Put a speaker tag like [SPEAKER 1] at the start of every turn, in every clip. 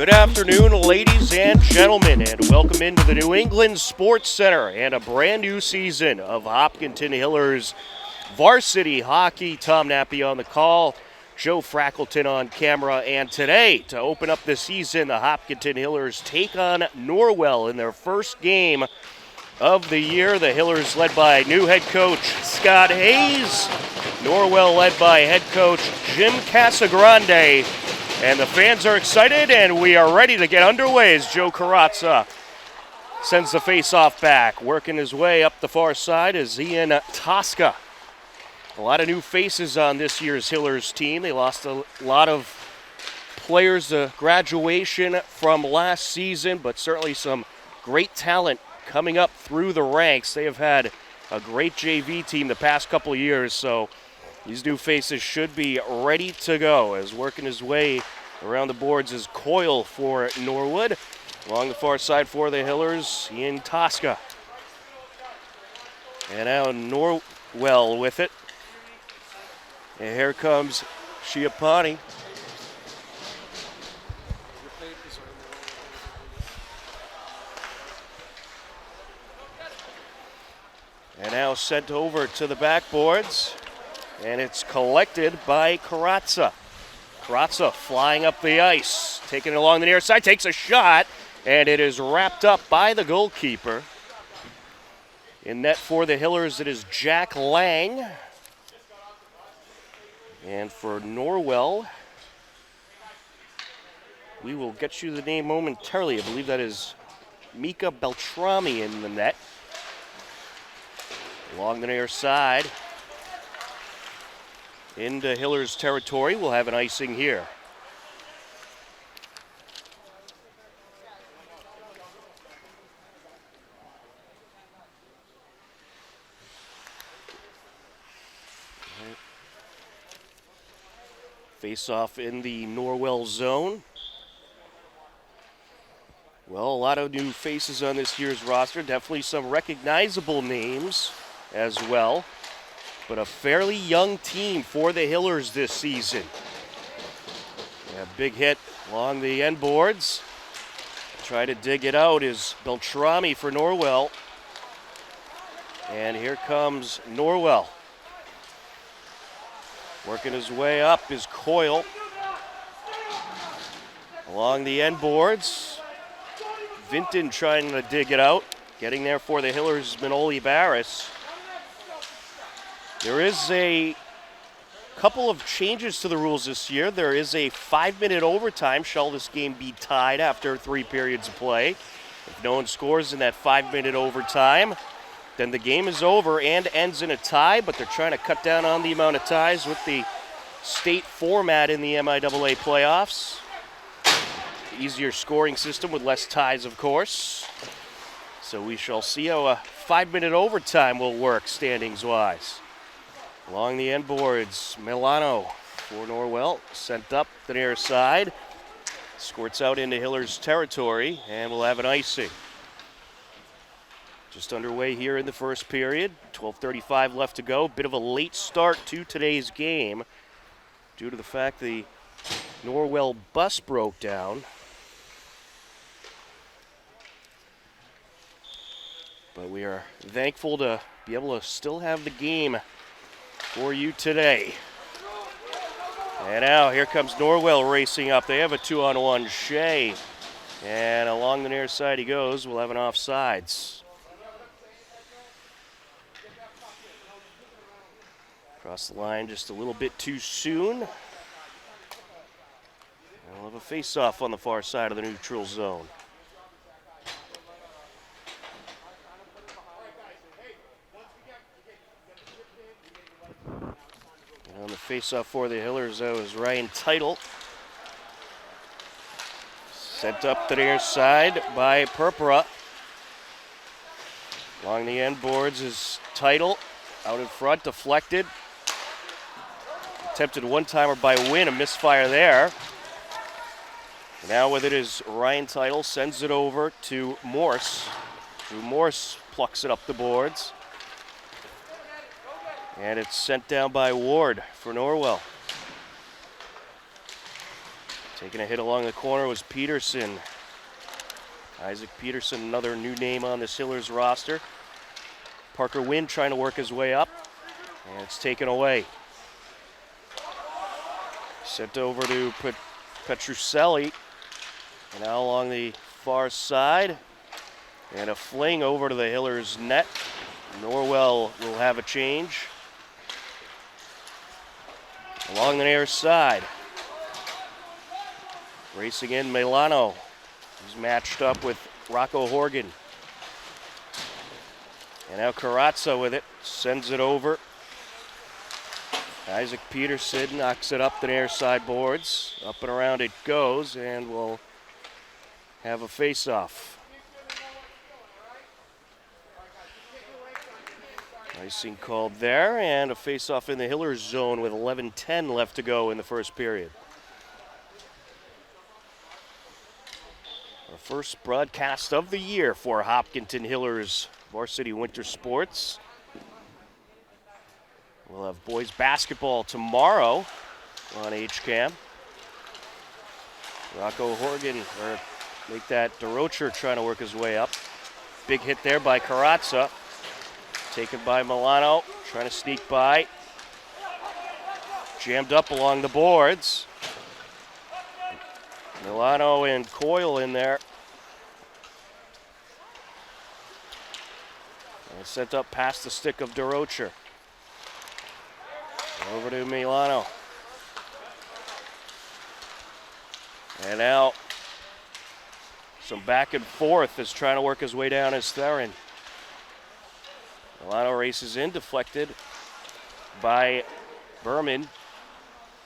[SPEAKER 1] Good afternoon, ladies and gentlemen, and welcome into the New England Sports Center and a brand new season of Hopkinton Hillers Varsity Hockey. Tom Nappy on the call, Joe Frackleton on camera, and today, to open up the season, the Hopkinton Hillers take on Norwell in their first game of the year. The Hillers led by new head coach Scott Hayes, Norwell led by head coach Jim Casagrande. And the fans are excited, and we are ready to get underway as Joe Carazza sends the face-off back. Working his way up the far side is Ian Tosca. A lot of new faces on this year's Hillers team. They lost a lot of players to graduation from last season, but certainly some great talent coming up through the ranks. They have had a great JV team the past couple of years, so these new faces should be ready to go. As working his way around the boards is Coyle for Norwood. Along the far side for the Hillers, Ian Tosca. And now Norwell with it. And here comes Schiappani. And now sent over to the backboards. And it's collected by Carazza. Carazza flying up the ice, taking it along the near side, takes a shot, and it is wrapped up by the goalkeeper. In net for the Hillers, it is Jack Lang. And for Norwell, we will get you the name momentarily. I believe that is Mika Beltrami in the net. Along the near side. Into Hillers territory, we'll have an icing here. Face off in the Norwell zone. Well, a lot of new faces on this year's roster. Definitely some recognizable names as well. But a fairly young team for the Hillers this season. Yeah, big hit along the end boards. Try to dig it out is Beltrami for Norwell. And here comes Norwell. Working his way up is Coyle. Along the end boards. Vinton trying to dig it out. Getting there for the Hillers, Manoli Barris. There is a couple of changes to the rules this year. There is a 5-minute overtime. Shall this game be tied after 3 periods of play? If no one scores in that 5-minute overtime, then the game is over and ends in a tie, but they're trying to cut down on the amount of ties with the state format in the MIAA playoffs. Easier scoring system with less ties, of course. So we shall see how a 5-minute overtime will work standings-wise. Along the end boards, Milano for Norwell, sent up the near side. Squirts out into Hillers territory, and we'll have an icing. Just underway here in the first period. 12:35 left to go. Bit of a late start to today's game due to the fact the Norwell bus broke down. But we are thankful to be able to still have the game for you today. And now here comes Norwell racing up. They have a 2-on-1 Shea. And along the near side he goes. We'll have an offsides. Across the line just a little bit too soon. And we'll have a face-off on the far side of the neutral zone. On the face-off for the Hillers, though, is Ryan Teitel. Sent up the near side by Purpura. Along the end boards is Teitel. Out in front, deflected. Attempted one-timer by Wynn, a misfire there. Now with it is Ryan Teitel, sends it over to Morse. Morse plucks it up the boards. And it's sent down by Ward for Norwell. Taking a hit along the corner was Peterson. Isaac Peterson, another new name on this Hillers roster. Parker Wynn trying to work his way up, and it's taken away. Sent over to Petrucelli, and now along the far side, and a fling over to the Hillers net. Norwell will have a change. Along the near side, racing in Milano. He's matched up with Rocco Horgan. And now Carazza with it, sends it over. Isaac Peterson knocks it up the near side boards. Up and around it goes, and we'll have a face-off. Icing called there, and a face-off in the Hillers zone with 11:10 left to go in the first period. Our first broadcast of the year for Hopkinton Hillers Varsity Winter Sports. We'll have boys basketball tomorrow on HCAM. Rocco Horgan, or make that DeRocher trying to work his way up. Big hit there by Carazza. Taken by Milano, trying to sneak by. Jammed up along the boards. Milano and Coyle in there. And sent up past the stick of DeRocher. Over to Milano. And now some back and forth as trying to work his way down as Theron. Milano races in, deflected by Berman.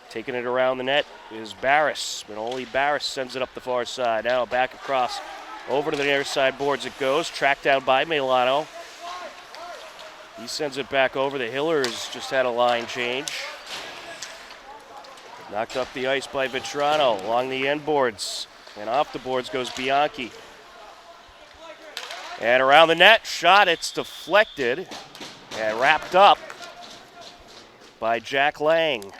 [SPEAKER 1] Taking it around the net is Barris, but only Barris sends it up the far side. Now back across over to the near side boards it goes, tracked down by Milano. He sends it back over. The Hillers just had a line change. Knocked up the ice by Vetrano along the end boards. And off the boards goes Bianchi. And around the net, shot, it's deflected and wrapped up by Jack Lang.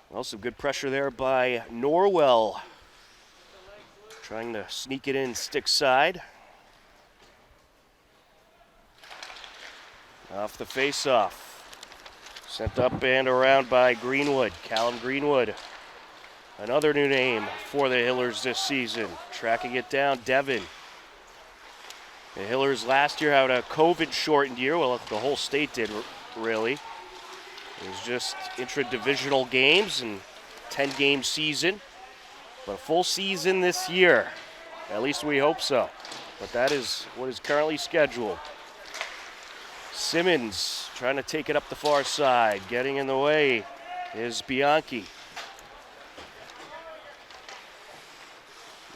[SPEAKER 1] Well, some good pressure there by Norwell. Trying to sneak it in stick side. Off the face-off. Sent up and around by Greenwood, Callum Greenwood. Another new name for the Hillers this season. Tracking it down, Devin. The Hillers last year had a COVID-shortened year. Well, the whole state did, really. It was just intra-divisional games and 10-game season. But a full season this year. At least we hope so. But that is what is currently scheduled. Simmons trying to take it up the far side. Getting in the way is Bianchi.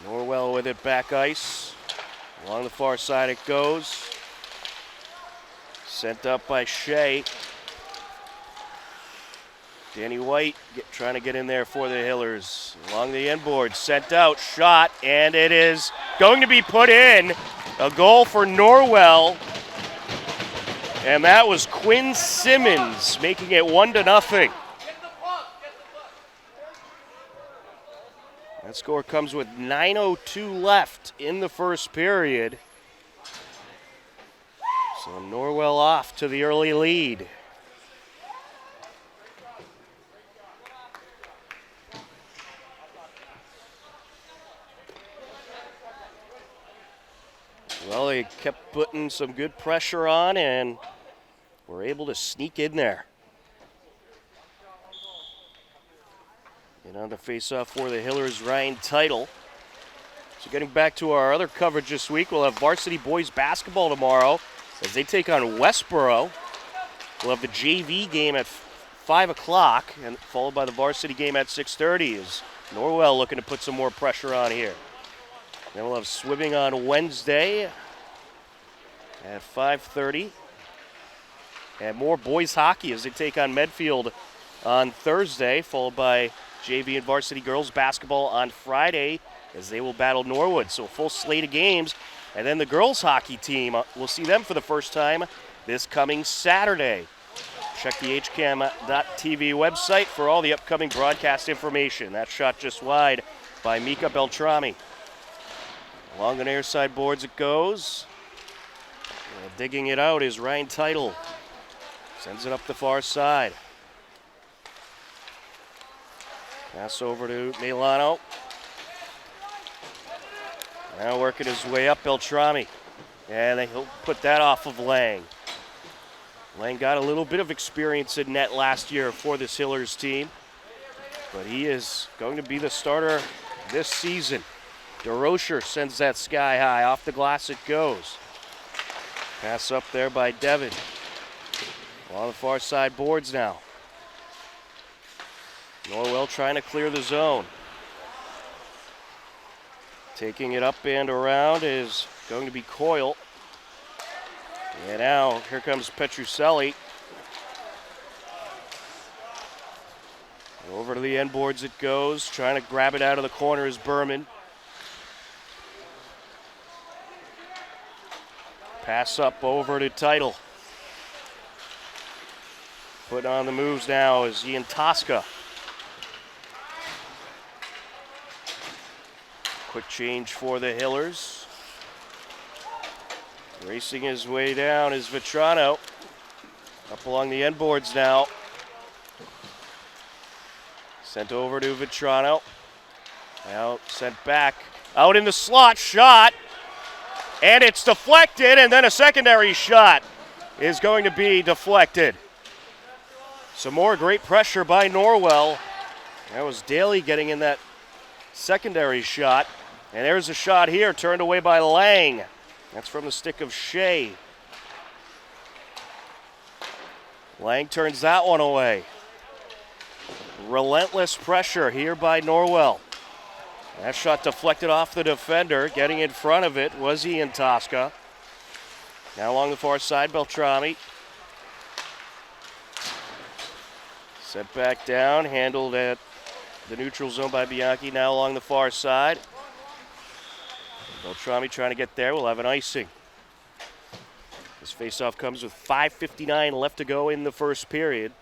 [SPEAKER 1] Norwell with it back ice. Along the far side it goes. Sent up by Shea. Danny White trying to get in there for the Hillers. Along the end board, sent out, shot, and it is going to be put in. A goal for Norwell. And that was Quinn Simmons making it 1-0. That score comes with 9:02 left in the first period. So Norwell off to the early lead. Well, they kept putting some good pressure on and were able to sneak in there. And on the face-off for the Hillers, Ryan Title. So getting back to our other coverage this week, we'll have varsity boys basketball tomorrow as they take on Westboro. We'll have the JV game at 5 o'clock, and followed by the varsity game at 6:30. Is Norwell looking to put some more pressure on here. Then we'll have swimming on Wednesday at 5:30. And more boys hockey as they take on Medfield on Thursday, followed by JV and varsity girls basketball on Friday as they will battle Norwood. So a full slate of games. And then the girls hockey team, we'll see them for the first time this coming Saturday. Check the HCAM.TV website for all the upcoming broadcast information. That shot just wide by Mika Beltrami. Along the near side boards it goes. Digging it out is Ryan Teitel. Sends it up the far side. Pass over to Milano. Now working his way up, Beltrami. And he'll put that off of Lang. Lang got a little bit of experience in net last year for this Hillers team, but he is going to be the starter this season. DeRocher sends that sky high. Off the glass it goes. Pass up there by Devin. On the far side boards now. Norwell trying to clear the zone. Taking it up and around is going to be Coyle. And now here comes Petrucelli. Over to the end boards it goes. Trying to grab it out of the corner is Berman. Pass up over to Teitel. Putting on the moves now is Ian Tosca. Quick change for the Hillers. Racing his way down is Vetrano. Up along the end boards now. Sent over to Vetrano. Now sent back. Out in the slot, shot. And it's deflected, and then a secondary shot is going to be deflected. Some more great pressure by Norwell. That was Daly getting in that secondary shot. And there's a shot here, turned away by Lang. That's from the stick of Shea. Lang turns that one away. Relentless pressure here by Norwell. That shot deflected off the defender. Getting in front of it was Ian Tosca. Now along the far side, Beltrami. Set back down, handled at the neutral zone by Bianchi. Now along the far side. Beltrami trying to get there. We'll have an icing. This faceoff comes with 5:59 left to go in the first period.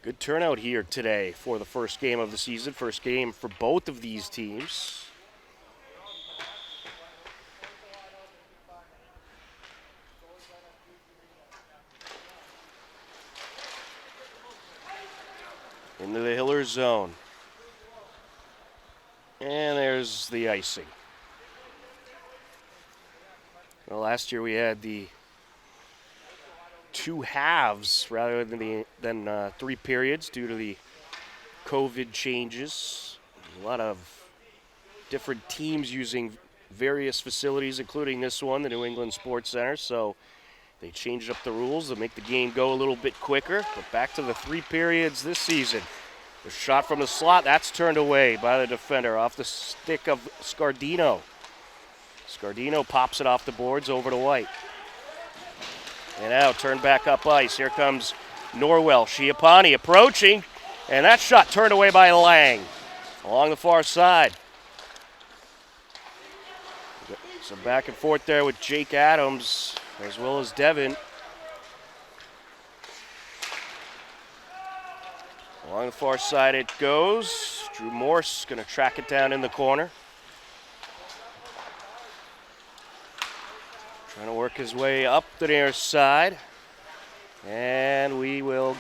[SPEAKER 1] Good turnout here today for the first game of the season. First game for both of these teams. Into the Hillers zone. And there's the icing. Well, last year we had the two halves rather than 3 periods due to the COVID changes. A lot of different teams using various facilities, including this one, the New England Sports Center. So they changed up the rules to make the game go a little bit quicker. But back to the 3 periods this season. The shot from the slot, that's turned away by the defender off the stick of Scardino. Scardino pops it off the boards over to White. And now turned back up ice. Here comes Norwell. Schiappani approaching, and that shot turned away by Lang along the far side. Some back and forth there with Jake Adams as well as Devin. Along the far side it goes. Drew Morse going to track it down in the corner. Trying to work his way up the near side. And we'll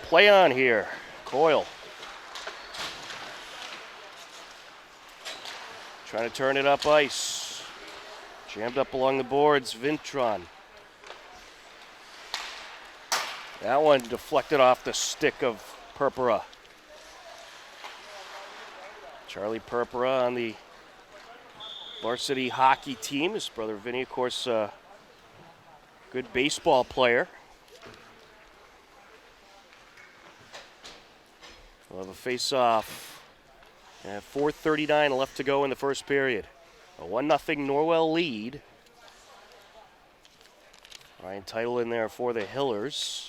[SPEAKER 1] play on here. Coyle. Trying to turn it up ice. Jammed up along the boards, Vintron. That one deflected off the stick of Purpura. Charlie Purpura on the varsity hockey team. His brother Vinny, of course, good baseball player. We'll have a face-off. 4:39 left to go in the first period. A 1-0 Norwell lead. Ryan Teitel in there for the Hillers.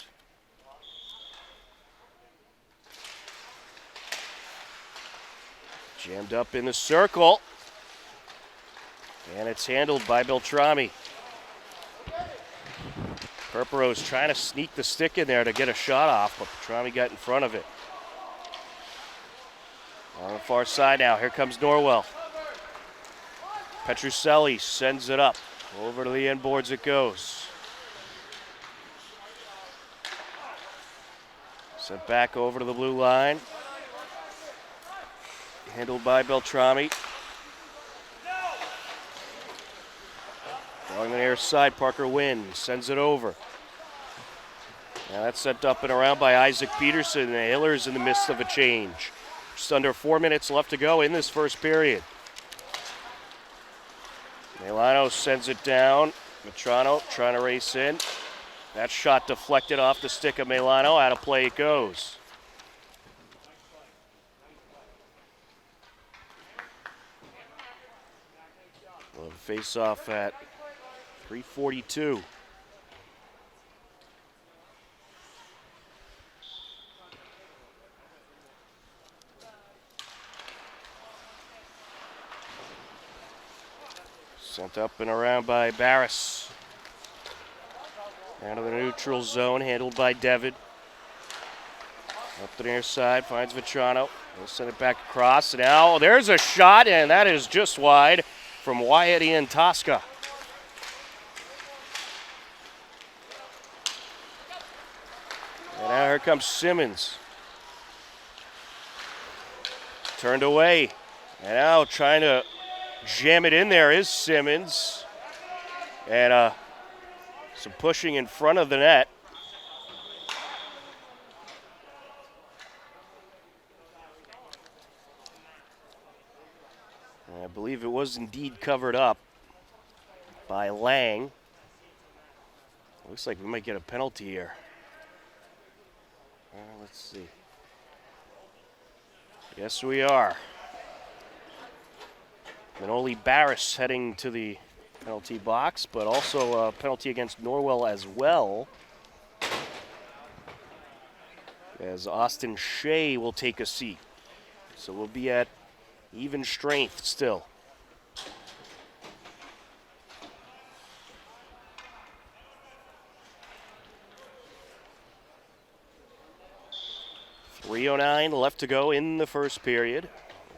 [SPEAKER 1] Jammed up in the circle. And it's handled by Beltrami. Perpero's trying to sneak the stick in there to get a shot off, but Beltrami got in front of it. On the far side now, here comes Norwell. Petrucelli sends it up. Over to the end boards it goes. Sent back over to the blue line. Handled by Beltrami. Along the near side, Parker Wynn sends it over. Now that's sent up and around by Isaac Peterson. The Hillers in the midst of a change. Just under 4 minutes left to go in this first period. Milano sends it down. Matrano trying to race in. That shot deflected off the stick of Milano. Out of play it goes. Well, face off at 3:42. Sent up and around by Barris. Out of the neutral zone, handled by Devitt. Up the near side, finds Vitrano. He'll send it back across. Now there's a shot, and that is just wide from Wyatt Ian Tosca. And now here comes Simmons. Turned away. And now trying to jam it in there is Simmons. And some pushing in front of the net. And I believe it was indeed covered up by Lang. Looks like we might get a penalty here. Let's see. Yes, we are. Manoli Barris heading to the penalty box, but also a penalty against Norwell as well, as Austin Shea will take a seat. So we'll be at even strength still. .309 left to go in the first period.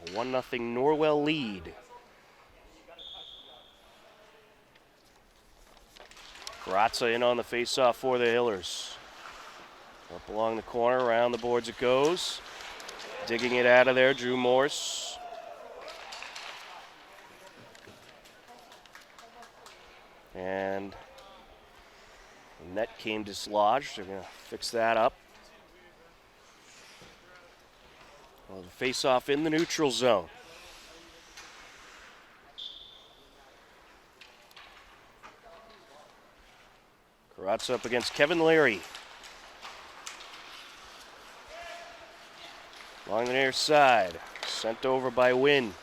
[SPEAKER 1] 1-0 Norwell lead. Grazza in on the faceoff for the Hillers. Up along the corner, around the boards it goes. Digging it out of there, Drew Morse. And the net came dislodged. They're going to fix that up. Well, the face-off in the neutral zone. Karatz up against Kevin Leary. Along the near side. Sent over by Wynn.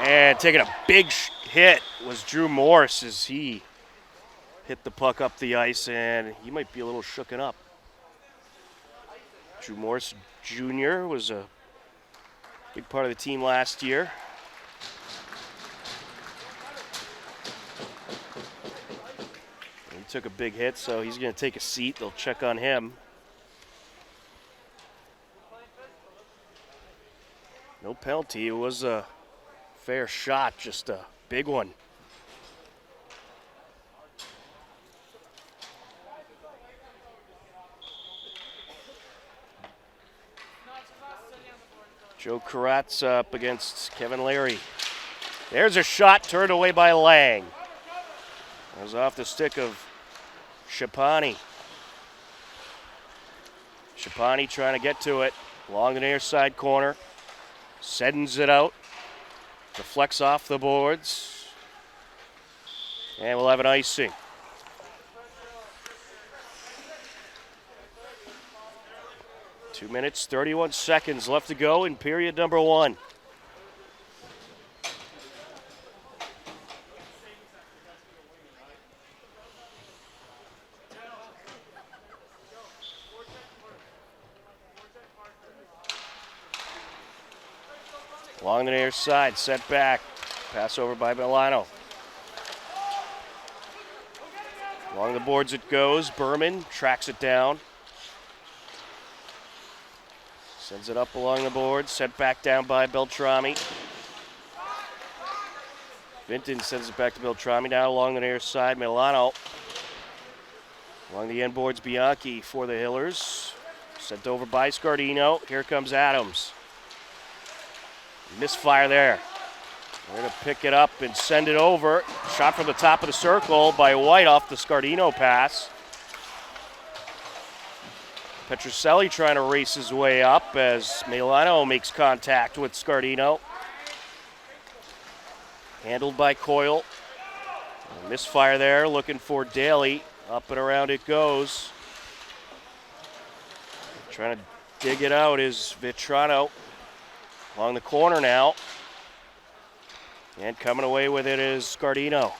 [SPEAKER 1] And taking a big hit was Drew Morse as he hit the puck up the ice, and he might be a little shooken up. Drew Morse Jr. was a big part of the team last year. He took a big hit, so he's going to take a seat. They'll check on him. No penalty. It was a fair shot, just a big one. Joe Karatz up against Kevin Leary. There's a shot turned away by Lang. That was off the stick of Shapani. Shapani trying to get to it along the near side corner. Sends it out. Deflects off the boards. And we'll have an icing. Two minutes, 31 seconds left to go in period number one. Along the near side, set back. Pass over by Milano. Along the boards it goes. Berman tracks it down. Sends it up along the board. Sent back down by Beltrami. Vinton sends it back to Beltrami. Now along the near side, Milano. Along the end boards, Bianchi for the Hillers. Sent over by Scardino. Here comes Adams. Misfire there. They're going to pick it up and send it over. Shot from the top of the circle by White off the Scardino pass. Petrucelli trying to race his way up as Milano makes contact with Scardino. Handled by Coyle. Misfire there, looking for Daly. Up and around it goes. Trying to dig it out is Vitrano. Along the corner now. And coming away with it is Scardino.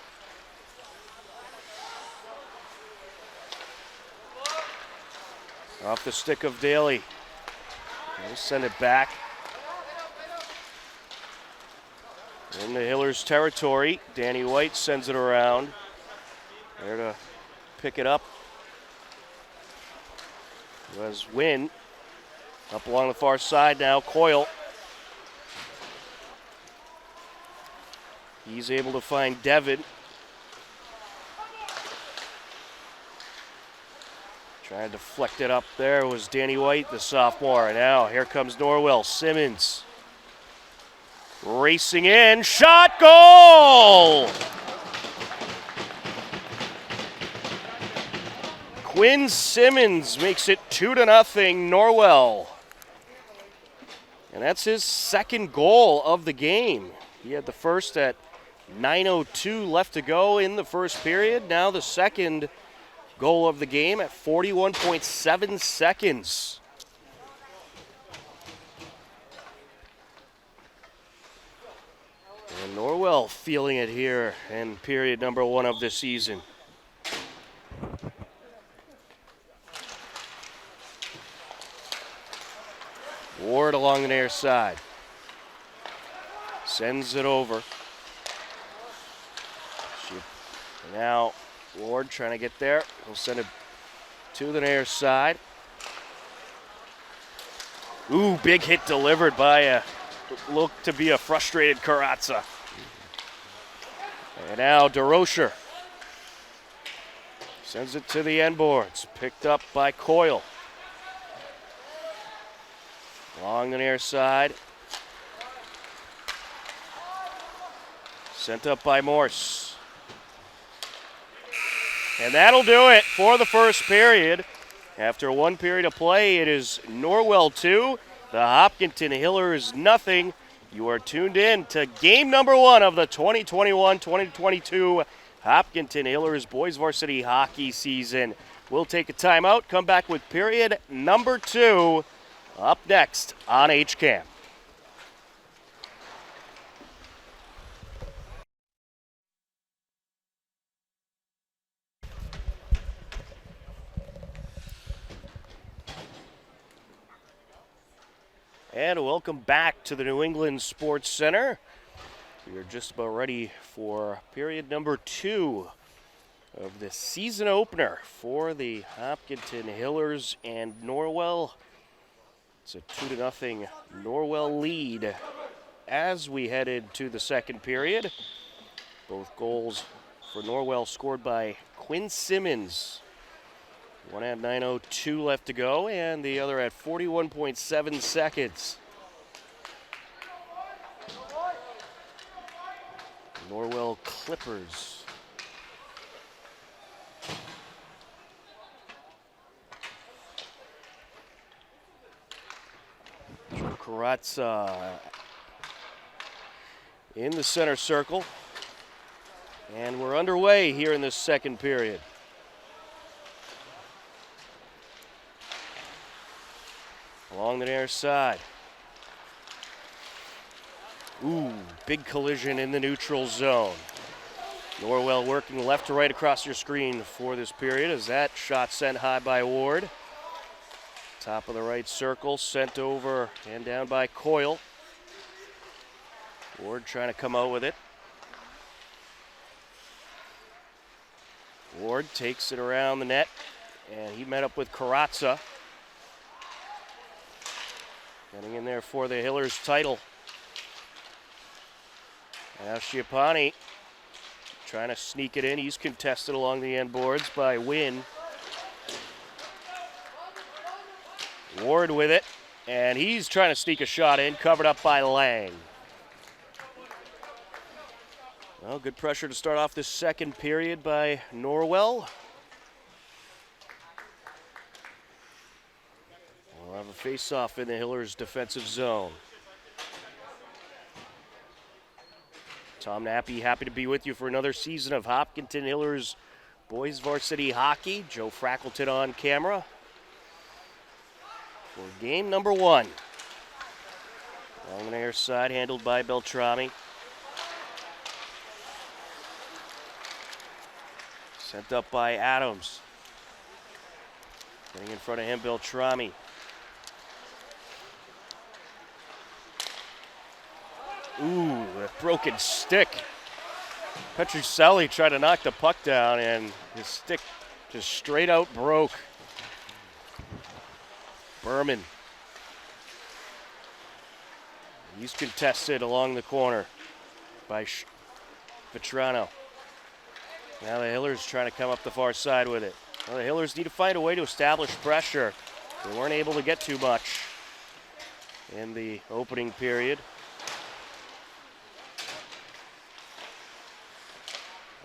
[SPEAKER 1] Off the stick of Daly. They'll send it back. In the Hillers territory, Danny White sends it around. There to pick it up was Wynn. Up along the far side now, Coyle. He's able to find Devin. Trying to deflect it up there was Danny White, the sophomore. Now here comes Norwell. Simmons racing in. Shot, goal! Quinn Simmons makes it 2-0 Norwell. And that's his second goal of the game. He had the first at 9:02 left to go in the first period. Now the second goal of the game at 41.7 seconds. And Norwell feeling it here in period number 1 of the season. Ward along the near side. Sends it over. Now Ward trying to get there. He'll send it to the near side. Ooh, big hit delivered by a looked to be a frustrated Carazza. And now DeRocher sends it to the end boards. Picked up by Coyle. Along the near side. Sent up by Morse. And that'll do it for the first period. After one period of play, it is Norwell 2, the Hopkinton Hillers nothing. You are tuned in to game number 1 of the 2021-2022 Hopkinton Hillers boys varsity hockey season. We'll take a timeout, come back with period number 2 up next on HCAM. And welcome back to the New England Sports Center. We are just about ready for period number 2 of the season opener for the Hopkinton Hillers and Norwell. It's a 2-0 Norwell lead as we head into the second period. Both goals for Norwell scored by Quinn Simmons. One at 9:02 left to go, and the other at 41.7 seconds. Norwell Clippers. Joe Carazza in the center circle. And we're underway here in this second period. Along the near side. Ooh, big collision in the neutral zone. Norwell working left to right across your screen for this period as that shot sent high by Ward. Top of the right circle, sent over and down by Coyle. Ward trying to come out with it. Ward takes it around the net, and he met up with Karatza. Getting in there for the Hillers title. Now Schiappani trying to sneak it in. He's contested along the end boards by Wynn. Ward with it, and he's trying to sneak a shot in, covered up by Lang. Well, good pressure to start off this second period by Norwell. We'll have a face-off in the Hillers' defensive zone. Tom Nappy, happy to be with you for another season of Hopkinton Hillers Boys Varsity Hockey. Joe Frackleton on camera for game number 1. Along the near side, handled by Beltrami. Sent up by Adams. Getting in front of him, Beltrami. Ooh, a broken stick. Petrucelli tried to knock the puck down, and his stick just straight out broke. Berman. He's contested along the corner by Vetrano. Now the Hillers trying to come up the far side with it. Well, the Hillers need to find a way to establish pressure. They weren't able to get too much in the opening period.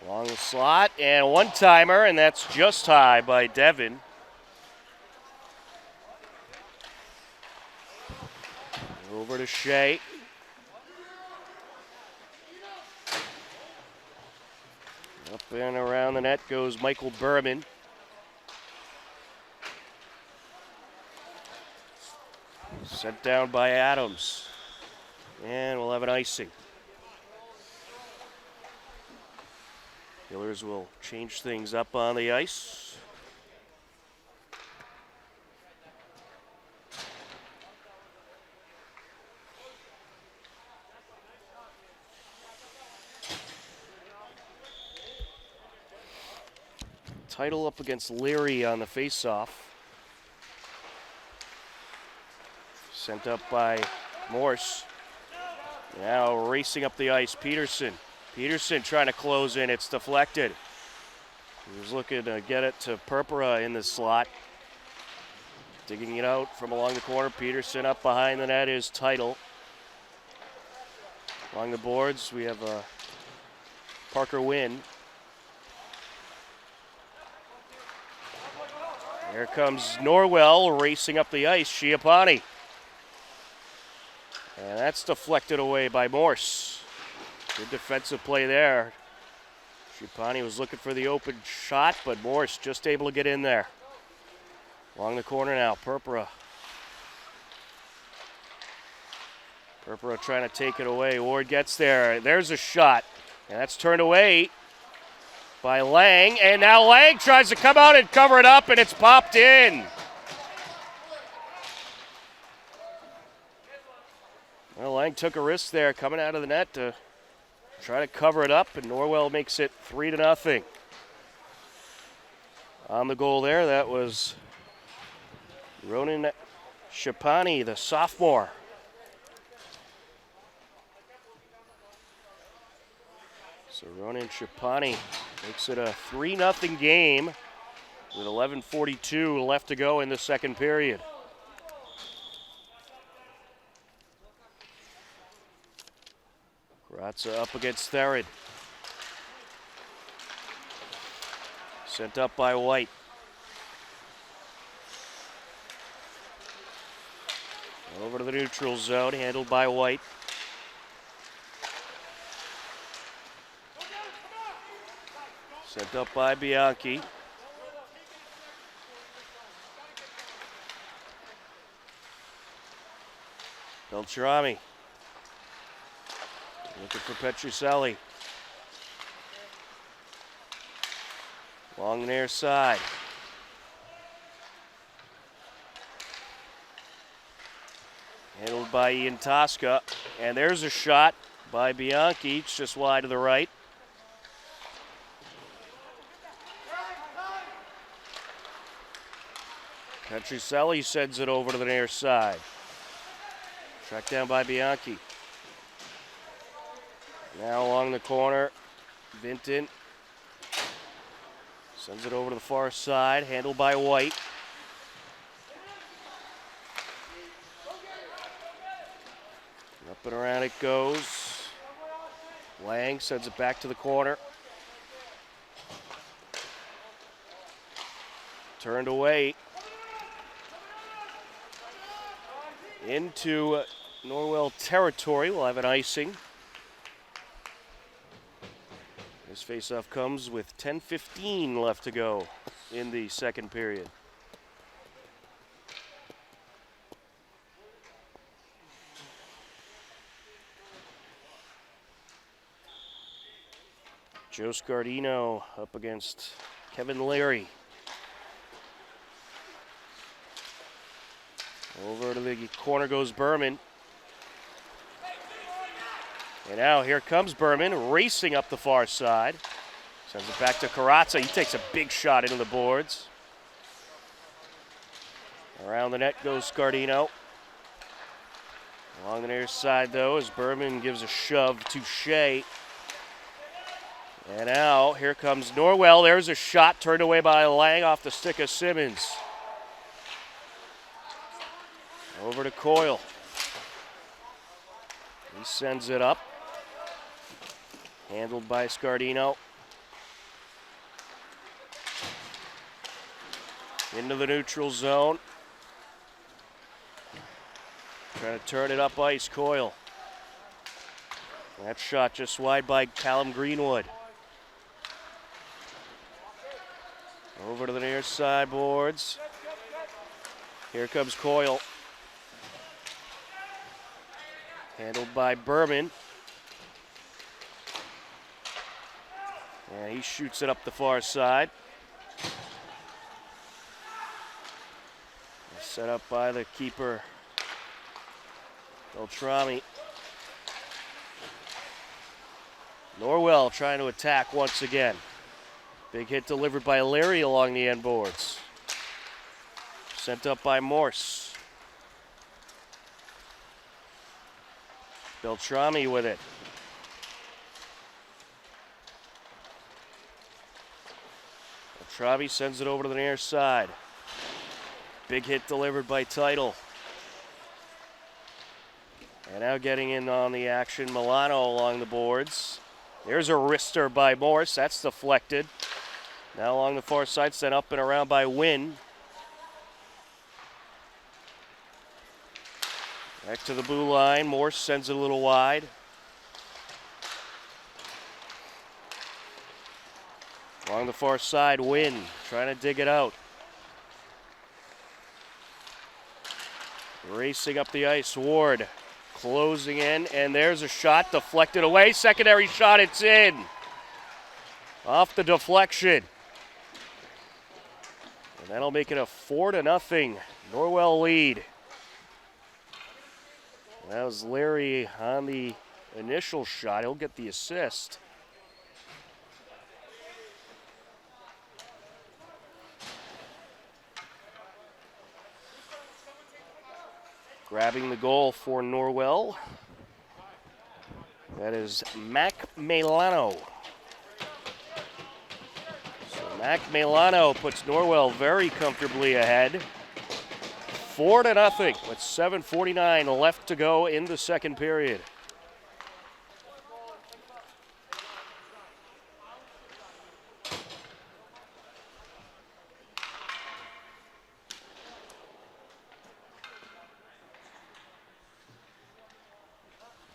[SPEAKER 1] Along the slot, and one-timer, and that's just high by Devin. Over to Shea. Up and around the net goes Michael Berman. Sent down by Adams. And we'll have an icing. Hillers will change things up on the ice. Title up against Leary on the faceoff. Sent up by Morse. Now racing up the ice, Peterson. Peterson trying to close in, it's deflected. He was looking to get it to Purpura in the slot. Digging it out from along the corner. Peterson up behind the net is Title. Along the boards, we have Parker Wynn. Here comes Norwell racing up the ice, Schiappani. And that's deflected away by Morse. Good defensive play there. Schiappani was looking for the open shot, but Morse just able to get in there. Along the corner now, Purpura. Purpura trying to take it away. Ward gets there. There's a shot, and that's turned away by Lang. And now Lang tries to come out and cover it up, and it's popped in. Well, Lang took a risk there coming out of the net to try to cover it up, and Norwell makes it 3-0. On the goal there, that was Ronan Schiappani, the sophomore. So Ronan Schiappani makes it a 3-0 game with 11:42 left to go in the second period. Karatza up against Theron. Sent up by White. Over to the neutral zone, handled by White. Sent up by Bianchi. Beltrami. Looking for Petrucelli. Along the near side. Handled by Ian Tosca. And there's a shot by Bianchi. It's just wide to the right. Petroselli sends it over to the near side. Tracked down by Bianchi. Now along the corner, Vinton sends it over to the far side, handled by White. Up and around it goes. Lang sends it back to the corner. Turned away. Into Norwell territory. We'll have an icing. This faceoff comes with 10:15 left to go in the second period. Joe Scardino up against Kevin Leary. Over to the corner goes Berman. And now here comes Berman racing up the far side. Sends it back to Carazza. He takes a big shot into the boards. Around the net goes Scardino. Along the near side though as Berman gives a shove to Shea. And now here comes Norwell. There's a shot turned away by Lang off the stick of Simmons. Over to Coyle. He sends it up. Handled by Scardino. Into the neutral zone. Trying to turn it up ice, Coyle. That shot just wide by Callum Greenwood. Over to the near side boards. Here comes Coyle. Handled by Berman. And he shoots it up the far side. Set up by the keeper, Beltrami. Norwell trying to attack once again. Big hit delivered by Leary along the end boards. Sent up by Morse. Beltrami with it. Beltrami sends it over to the near side. Big hit delivered by Title. And now getting in on the action, Milano along the boards. There's a wrister by Morse. That's deflected. Now along the far side, sent up and around by Wynn. Back to the blue line. Morse sends it a little wide. Along the far side, Wynn trying to dig it out. Racing up the ice, Ward closing in, and there's a shot deflected away. Secondary shot, it's in. Off the deflection. And that'll make it a 4-0 Norwell lead. That was Leary on the initial shot. He'll get the assist. Grabbing the goal for Norwell. That is Mac Milano. So Mac Milano puts Norwell very comfortably ahead. 4-0 with 7:49 left to go in the second period.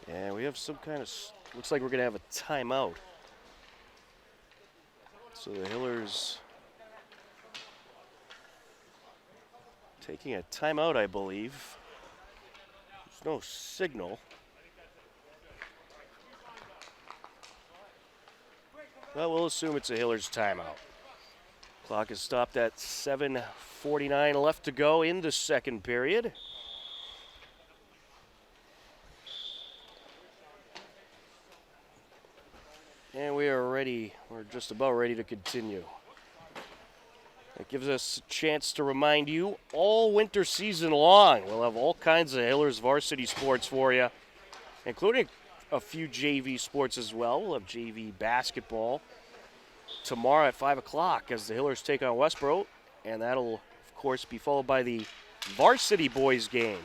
[SPEAKER 1] And we have some kind of, looks like we're going to have a timeout. So the Hillers taking a timeout, I believe. There's no signal. Well, we'll assume it's a Hillers timeout. Clock is stopped at 7:49 left to go in the second period. And we are ready, we're just about ready to continue. It gives us a chance to remind you all winter season long, we'll have all kinds of Hillers varsity sports for you, including a few JV sports as well. We'll have JV basketball tomorrow at 5 o'clock as the Hillers take on Westboro, and that'll, of course, be followed by the Varsity boys game,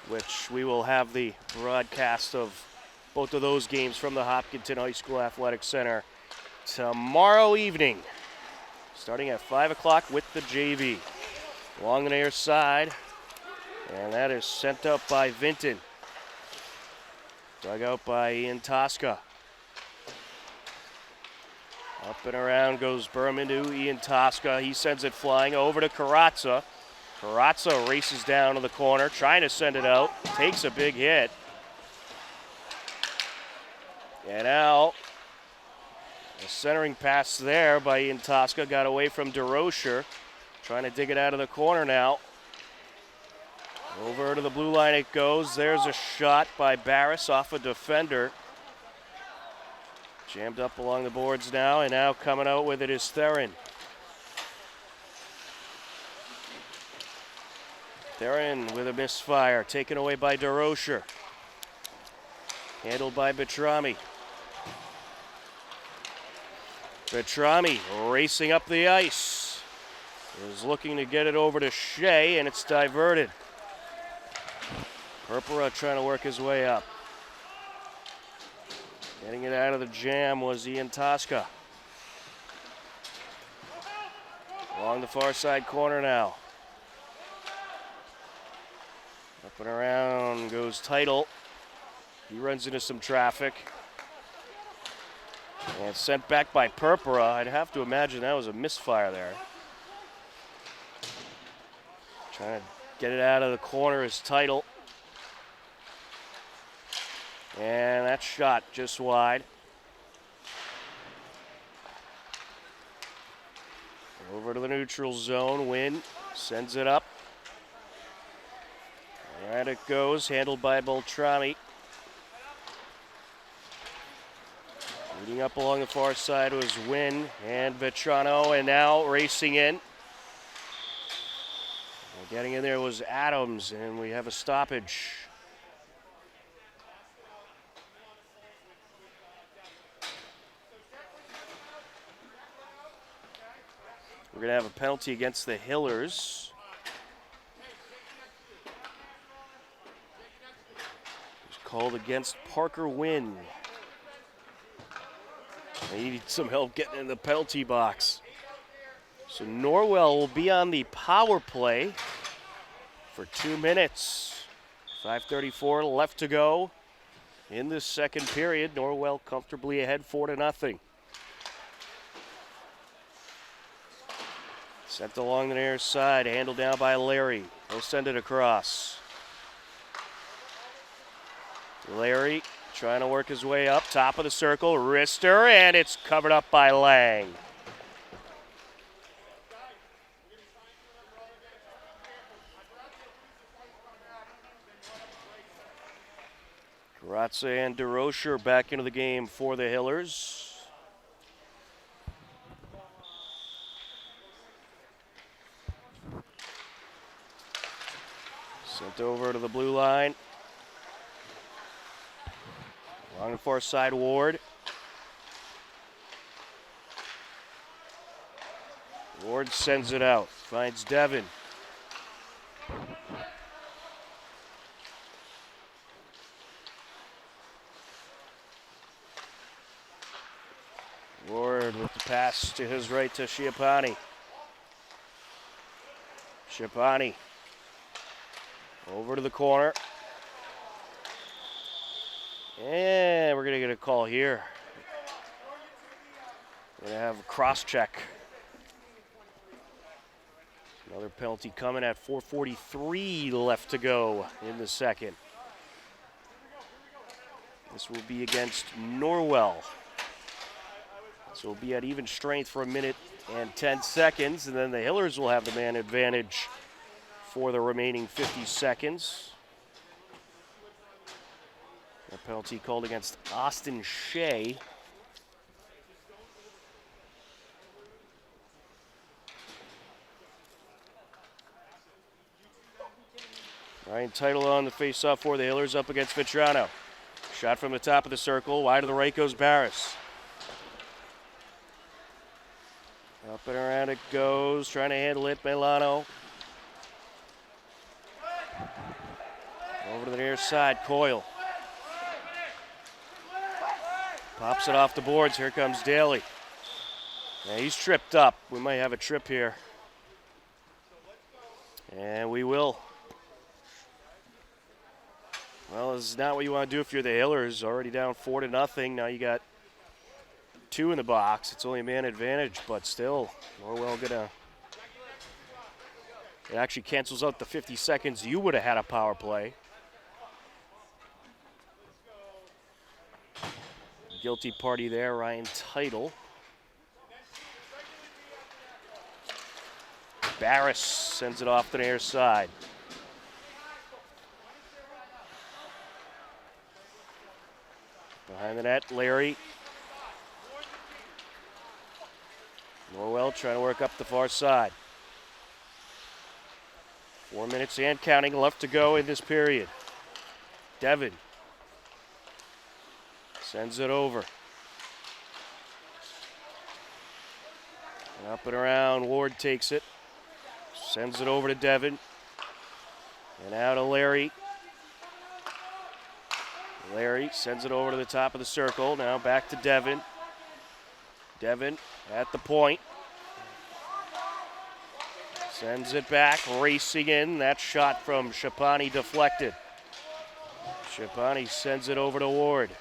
[SPEAKER 1] which we will have the broadcast of both of those games from the Hopkinton High School Athletic Center tomorrow evening, starting at 5 o'clock with the JV. Along the near side, and that is sent up by Vinton. Dug out by Ian Tosca. Up and around goes Berman to Ian Tosca. He sends it flying over to Carazza. Carazza races down to the corner, trying to send it out. Takes a big hit. And now, a centering pass there by Ian Tosca. Got away from DeRocher. Trying to dig it out of the corner now. Over to the blue line it goes. There's a shot by Barris off a defender. Jammed up along the boards now, and now coming out with it is Theron. Theron with a misfire, taken away by DeRocher. Handled by Betrami. Betrami racing up the ice. Is looking to get it over to Shea, and it's diverted. Purpura trying to work his way up. Getting it out of the jam was Ian Tosca. Along the far side corner now. Up and around goes Title. He runs into some traffic. And sent back by Purpura. I'd have to imagine that was a misfire there. Trying to get it out of the corner is Title. And that shot just wide. Over to the neutral zone. Wynn sends it up. And it goes, handled by Beltrami. Leading up along the far side was Wynn and Vetrano, and now racing in. And getting in there was Adams, and we have a stoppage. We're going to have a penalty against the Hillers. It's called against Parker Wynn. They need some help getting in the penalty box. So Norwell will be on the power play for 2 minutes. 5:34 left to go in this second period. Norwell comfortably ahead 4-0. Sent along the near side, handled down by Larry. He'll send it across. Larry trying to work his way up, top of the circle, wrister, and it's covered up by Lang. Carazza and DeRocher back into the game for the Hillers. Sent over to the blue line. Along the far side, Ward. Ward sends it out, finds Devin. Ward with the pass to his right to Schiappani. Schiappani over to the corner. And we're going to get a call here. We're going to have a cross check. Another penalty coming at 4:43 left to go in the second. This will be against Norwell. So we'll be at even strength for 1 minute and 10 seconds, and then the Hillers will have the man advantage for the remaining 50 seconds. A penalty called against Austin Shea. Ryan Title on the face-off for the Hillers up against Vetrano. Shot from the top of the circle. Wide to the right goes Barris. Up and around it goes. Trying to handle it, Milano. Over to the near side, Coyle. Pops it off the boards. Here comes Daly. Yeah, he's tripped up. We might have a trip here. And we will. Well, this is not what you want to do if you're the Hillers. Already down 4-0. Now you got 2 in the box. It's only a man advantage, but still, Norwell gonna. It actually cancels out the 50 seconds you would have had a power play. Guilty party there, Ryan Title. Barris sends it off the near side. Behind the net, Larry. Norwell trying to work up the far side. 4 minutes and counting left to go in this period. Devin sends it over. Up and around, Ward takes it. Sends it over to Devin. And out to Larry. Larry sends it over to the top of the circle. Now back to Devin. Devin at the point. Sends it back, racing in. That shot from Shapani deflected. Shapani sends it over to Ward.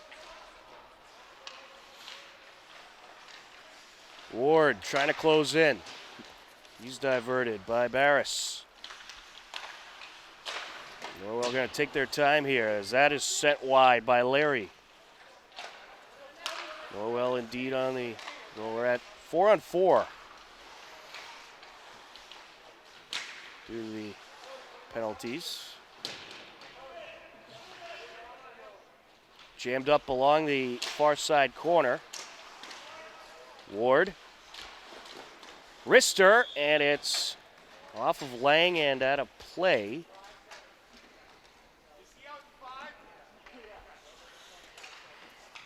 [SPEAKER 1] Ward trying to close in. He's diverted by Barris. Norwell going to take their time here as that is sent wide by Larry. Norwell indeed on the, well, we're at 4-on-4. Due to the penalties. Jammed up along the far side corner. Ward. Wrister, and it's off of Lang and out of play.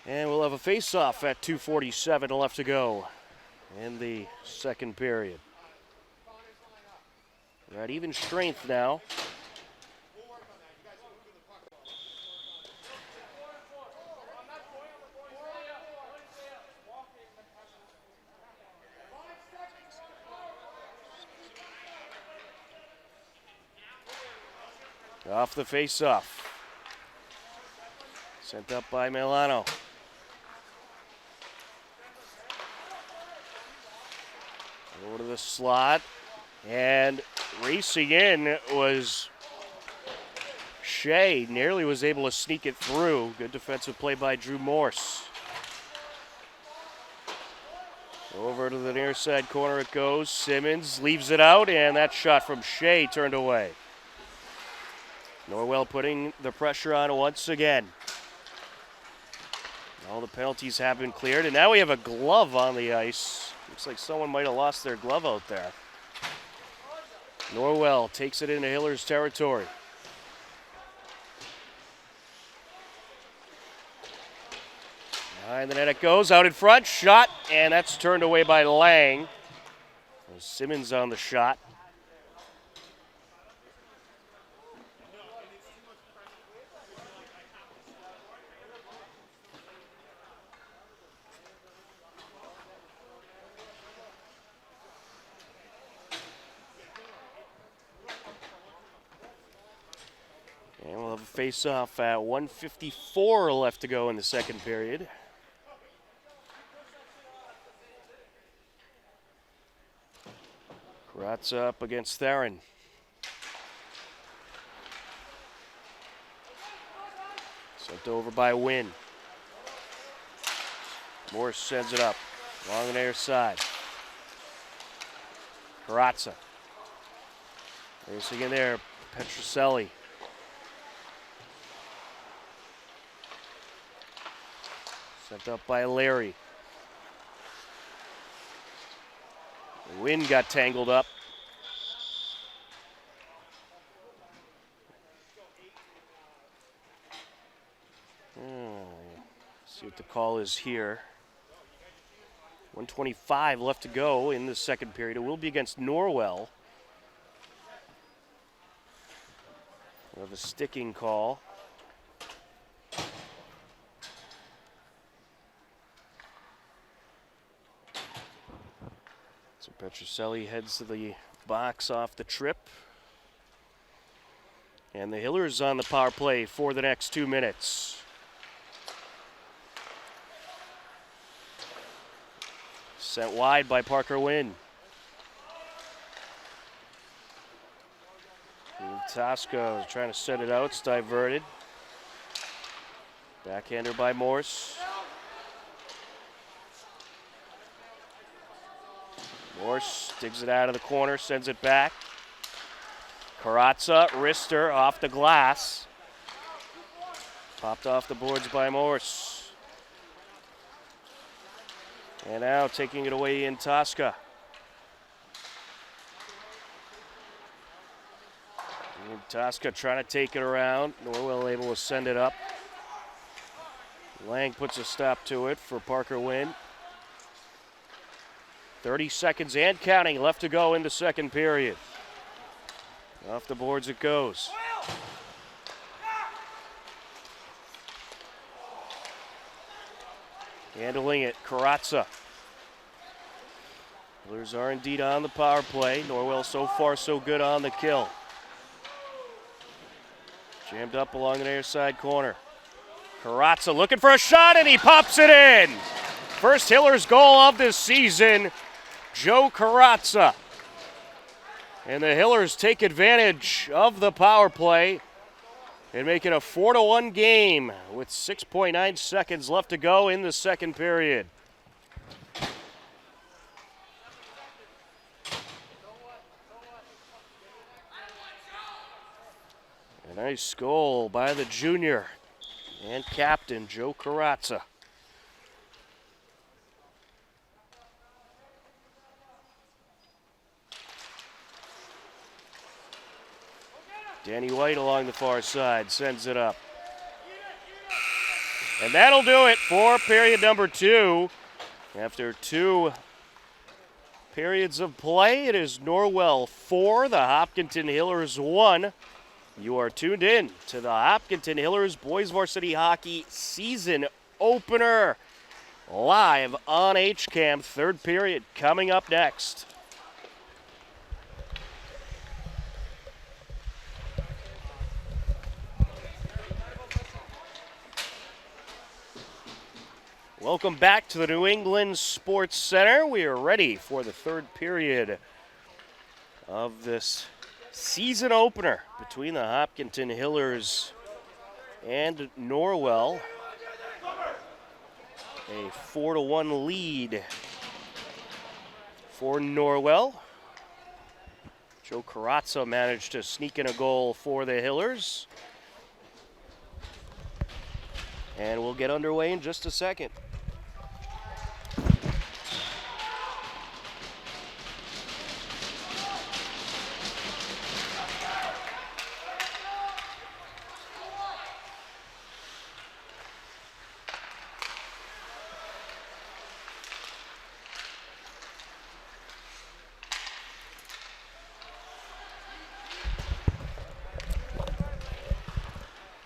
[SPEAKER 1] And we'll have a face-off at 2:47 left to go in the second period. We're at even strength now. Off the face-off. Sent up by Milano. Over to the slot. And racing in was Shea. Nearly was able to sneak it through. Good defensive play by Drew Morse. Over to the near side corner it goes. Simmons leaves it out, and that shot from Shea turned away. Norwell putting the pressure on once again. All the penalties have been cleared, and now we have a glove on the ice. Looks like someone might have lost their glove out there. Norwell takes it into Hillers territory. Behind the net it goes, out in front, shot, and that's turned away by Lang. Simmons on the shot. And we'll have a face-off at 1:54 left to go in the second period. Karatza up against Theron. Sent over by Wynn. Morse sends it up along the near side. Karatza. Racing in there, Petroselli. Sent up by Larry. Wynn got tangled up. what the call is here. 1:25 left to go in the second period. It will be against Norwell. We'll have a sticking call. So Petroselli heads to the box off the trip. And the Hillers on the power play for the next 2 minutes. Sent wide by Parker Wynn. Tosca trying to set it out. It's diverted. Backhander by Morse. Morse digs it out of the corner, sends it back. Karatza, wrister off the glass. Popped off the boards by Morse. And now taking it away in Tosca. And Tosca trying to take it around. Norwell able to send it up. Lang puts a stop to it for Parker Wynn. 30 seconds and counting left to go in the second period. Off the boards it goes. Handling it, Karatza. Hillers are indeed on the power play. Norwell so far so good on the kill. Jammed up along the near side corner. Karatza looking for a shot and he pops it in. First Hillers goal of this season, Joe Karatza. And the Hillers take advantage of the power play and make it a 4-1 game with 6.9 seconds left to go in the second period. A nice goal by the junior and captain, Joe Karatza. Danny White along the far side sends it up. And that'll do it for period number 2. After 2 periods of play, it is Norwell 4, the Hopkinton Hillers 1. You are tuned in to the Hopkinton Hillers Boys Varsity Hockey season opener live on HCAM. Third period coming up next. Welcome back to the New England Sports Center. We are ready for the third period of this season opener between the Hopkinton Hillers and Norwell. A 4-1 lead for Norwell. Joe Karatza managed to sneak in a goal for the Hillers. And we'll get underway in just a second.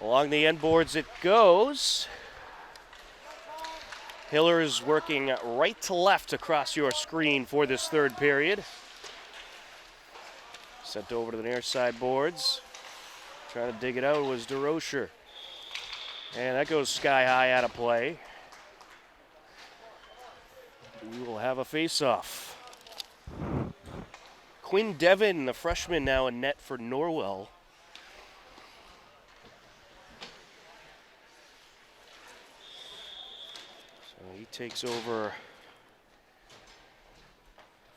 [SPEAKER 1] Along the end boards it goes. Hillers working right to left across your screen for this third period. Sent over to the near side boards. Trying to dig it out was DeRocher. And that goes sky high out of play. We will have a face-off. Quinn Devon, the freshman, now in net for Norwell. He takes over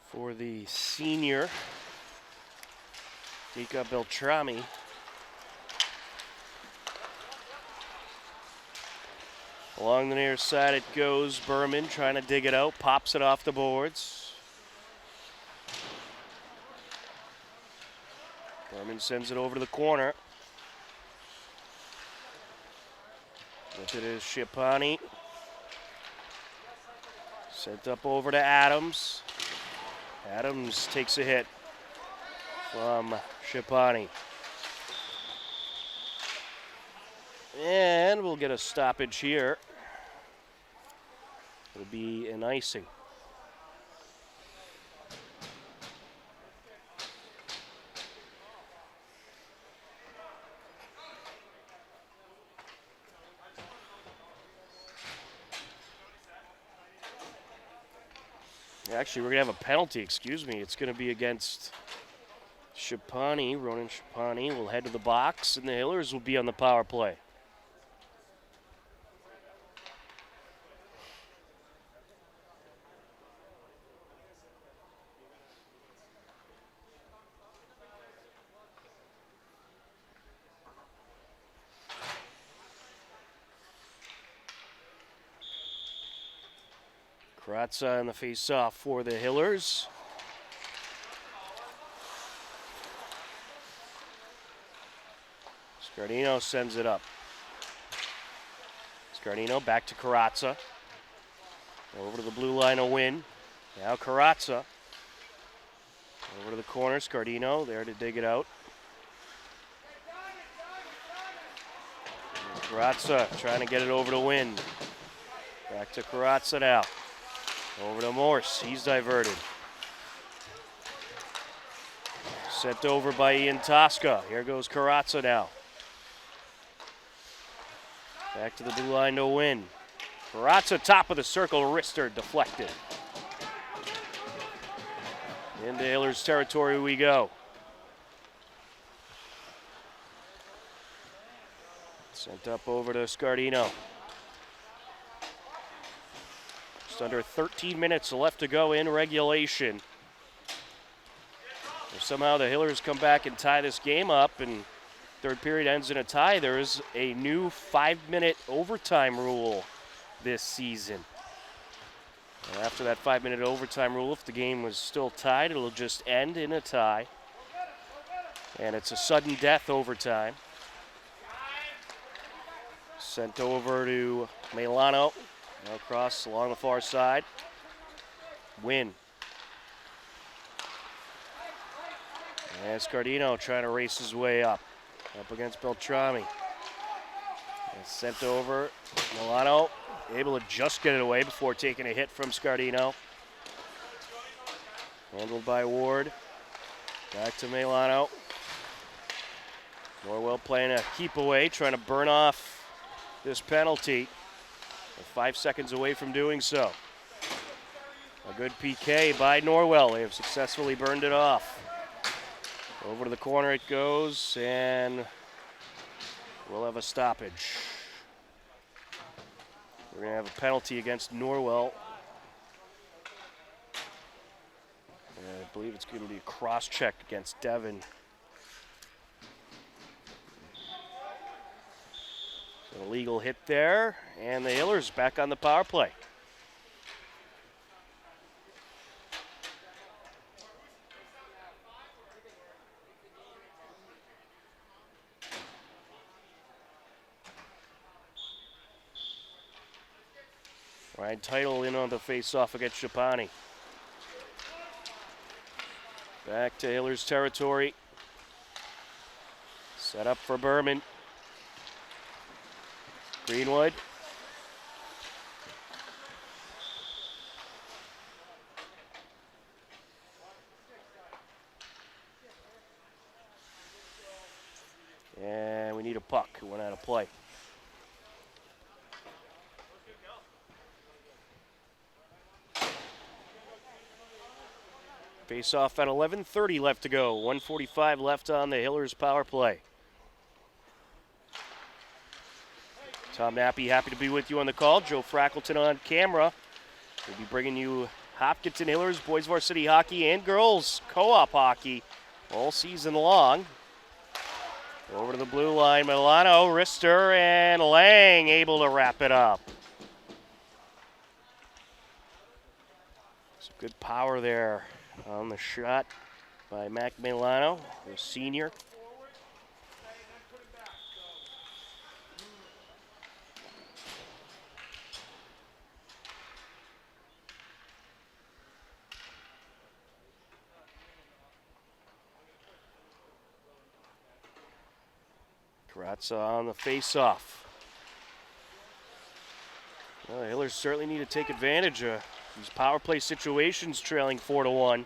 [SPEAKER 1] for the senior, Dika Beltrami. Along the near side it goes. Berman trying to dig it out, pops it off the boards. Berman sends it over to the corner. With it is Shipani. Sent up over to Adams. Adams takes a hit from Shipani. And we'll get a stoppage here. It'll be an icing. Actually, we're going to have a penalty, excuse me. It's going to be against Shipani. Ronan Shipani will head to the box, and the Hillers will be on the power play. Kratza in the face-off for the Hillers. Scardino sends it up. Scardino back to Kratza. Over to the blue line, a win. Now Kratza. Over to the corner, Scardino there to dig it out. Kratza trying to get it over to win. Back to Kratza now. Over to Morse, he's diverted. Sent over by Ian Tosca. Here goes Kratza now. Back to the blue line to win. Kratza top of the circle, wrister deflected. Into Hillers territory we go. Sent up over to Scardino. Just under 13 minutes left to go in regulation. If somehow the Hillers come back and tie this game up and third period ends in a tie, there is a new 5-minute overtime rule this season. And after that 5-minute overtime rule, if the game was still tied, it'll just end in a tie. And it's a sudden death overtime. Sent over to Milano. Now across along the far side. Win. And Scardino trying to race his way up against Beltrami. And sent over. Milano able to just get it away before taking a hit from Scardino. Handled by Ward. Back to Milano. Norwell playing a keep away, trying to burn off this penalty. They're 5 seconds away from doing so. A good PK by Norwell. They have successfully burned it off. Over to the corner it goes, and we'll have a stoppage. We're going to have a penalty against Norwell. And I believe it's going to be a cross-check against Devon. An illegal hit there, and the Hillers back on the power play. Ryan Title in on the face-off against Shipani. Back to Hillers territory. Set up for Berman. Greenwood. And we need a puck. It went out of play. Face off at 11:30 left to go. 1:45 left on the Hillers power play. Tom Nappy, happy to be with you on the call. Joe Frackleton on camera. We'll be bringing you Hopkinton Hillers boys varsity hockey and girls co-op hockey all season long. Over to the blue line, Milano, Rister, and Lang able to wrap it up. Some good power there on the shot by Mac Milano, the senior. Karatza on the face-off. Well, the Hillers certainly need to take advantage of these power play situations, trailing 4-1.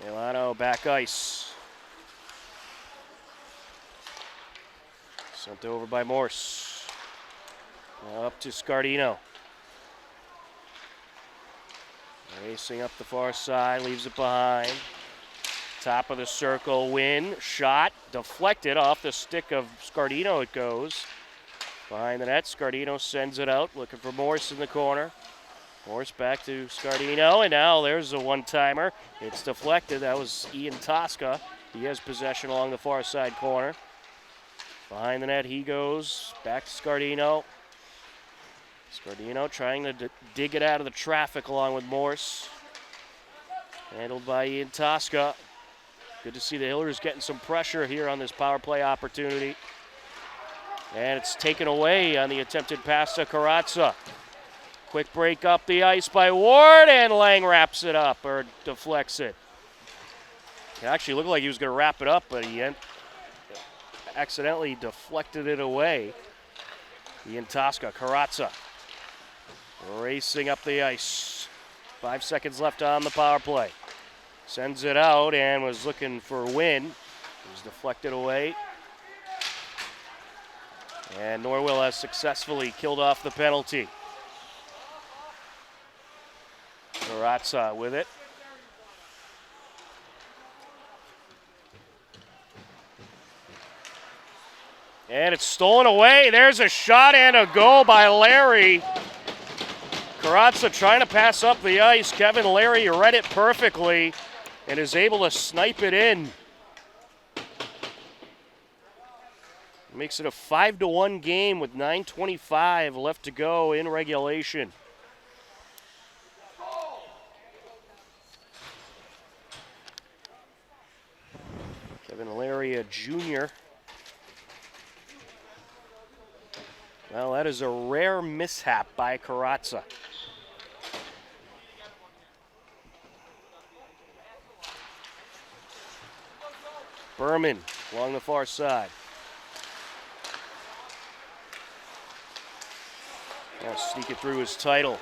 [SPEAKER 1] Milano back ice. Sent over by Morse. Now up to Scardino. Racing up the far side, leaves it behind. Top of the circle, win, shot, deflected off the stick of Scardino it goes. Behind the net, Scardino sends it out, looking for Morse in the corner. Morse back to Scardino, and now there's a one-timer. It's deflected, that was Ian Tosca. He has possession along the far side corner. Behind the net he goes, back to Scardino. Scardino trying to dig it out of the traffic along with Morse. Handled by Ian Tosca. Good to see the Hillers getting some pressure here on this power play opportunity. And it's taken away on the attempted pass to Karatza. Quick break up the ice by Ward, and Lang wraps it up, or deflects it. It actually looked like he was going to wrap it up, but he accidentally deflected it away. Ian Tosca, Karatza, racing up the ice. 5 seconds left on the power play. Sends it out and was looking for a win. It was deflected away. And Norwell has successfully killed off the penalty. Karatza with it. And it's stolen away. There's a shot and a goal by Larry. Karatza trying to pass up the ice. Kevin Larry read it perfectly and is able to snipe it in. Makes it a 5-1 game with 9:25 left to go in regulation. Kevin Larry, a junior. Well, that is a rare mishap by Karatza. Berman along the far side. Now sneak it through his title.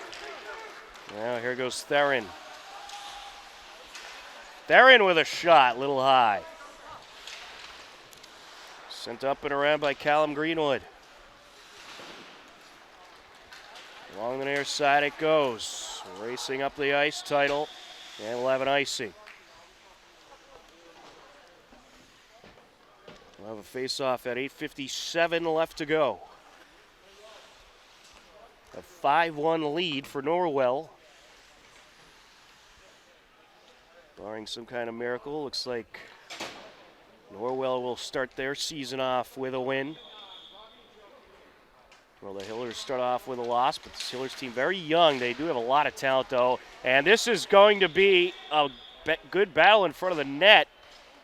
[SPEAKER 1] Now here goes Theron. Theron with a shot, little high. Sent up and around by Callum Greenwood. Along the near side it goes. Racing up the ice, title, and we'll have an icing. We'll have a face-off at 8:57 left to go. A 5-1 lead for Norwell. Barring some kind of miracle, looks like Norwell will start their season off with a win. Well, the Hillers start off with a loss, but this Hillers team very young. They do have a lot of talent, though. And this is going to be a good battle in front of the net.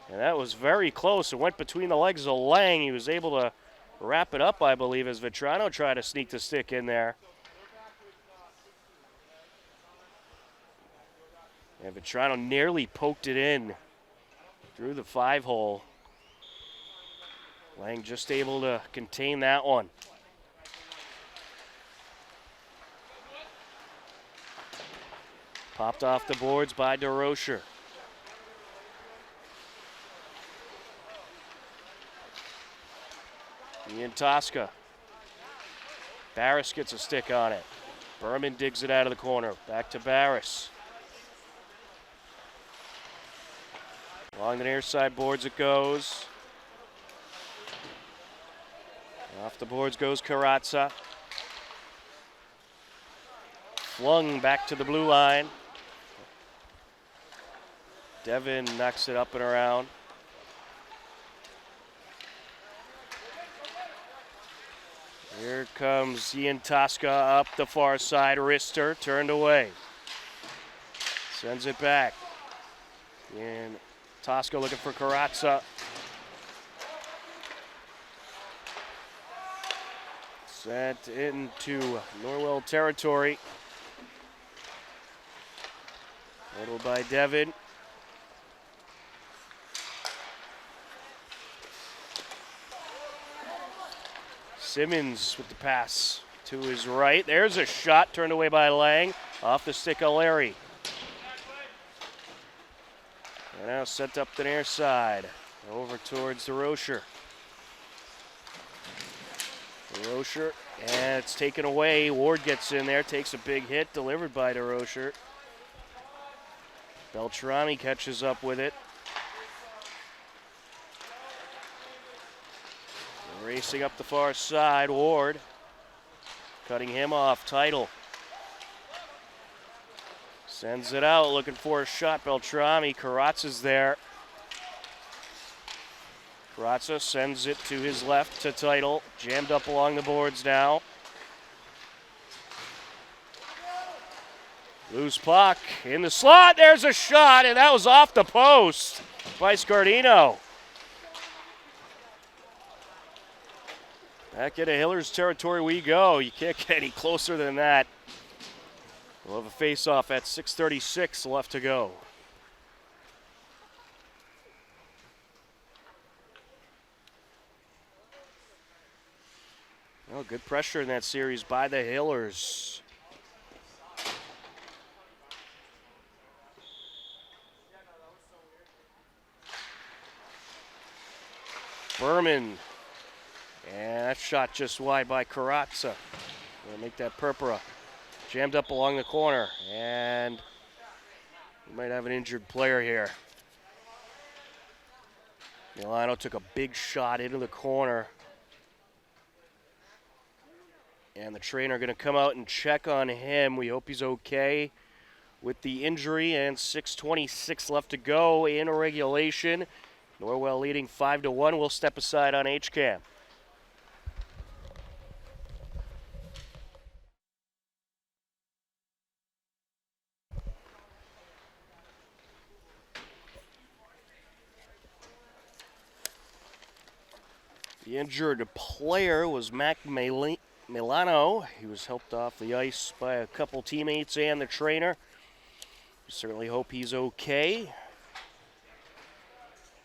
[SPEAKER 1] And that was very close. It went between the legs of Lang. He was able to wrap it up, I believe, as Vetrano tried to sneak the stick in there. And Vetrano nearly poked it in through the 5-hole. Lang just able to contain that one. Popped off the boards by DeRocher. Ian Tosca. Barris gets a stick on it. Berman digs it out of the corner. Back to Barris. Along the near side boards it goes. Off the boards goes Karatza. Flung back to the blue line. Devin knocks it up and around. Here comes Ian Tosca up the far side. Wrister turned away. Sends it back. And Tosca looking for Karatza. Sent into Norwell territory. Handled by Devin. Simmons with the pass to his right. There's a shot turned away by Lang. Off the stick of Larry. And now sent up the near side. Over towards the Rocher. DeRocher, and it's taken away. Ward gets in there, takes a big hit, delivered by DeRocher. Beltrami catches up with it. Racing up the far side, Ward. Cutting him off, Title. Sends it out, looking for a shot, Beltrami. Karatza's there. Karatza sends it to his left to Title. Jammed up along the boards now. Loose puck in the slot. There's a shot, and that was off the post by Scardino. Back into Hillers territory we go. You can't get any closer than that. We'll have a face-off at 6:36 left to go. Oh, good pressure in that series by the Hillers. Berman. And that shot just wide by Karatza. Gonna make that Purpura. Jammed up along the corner. And we might have an injured player here. Milano took a big shot into the corner. And the trainer going to come out and check on him. We hope he's okay with the injury. And 6:26 left to go in regulation. Norwell leading 5-1. We'll step aside on HCAM. The injured player was Mac Milano. He was helped off the ice by a couple teammates and the trainer. We certainly hope he's okay.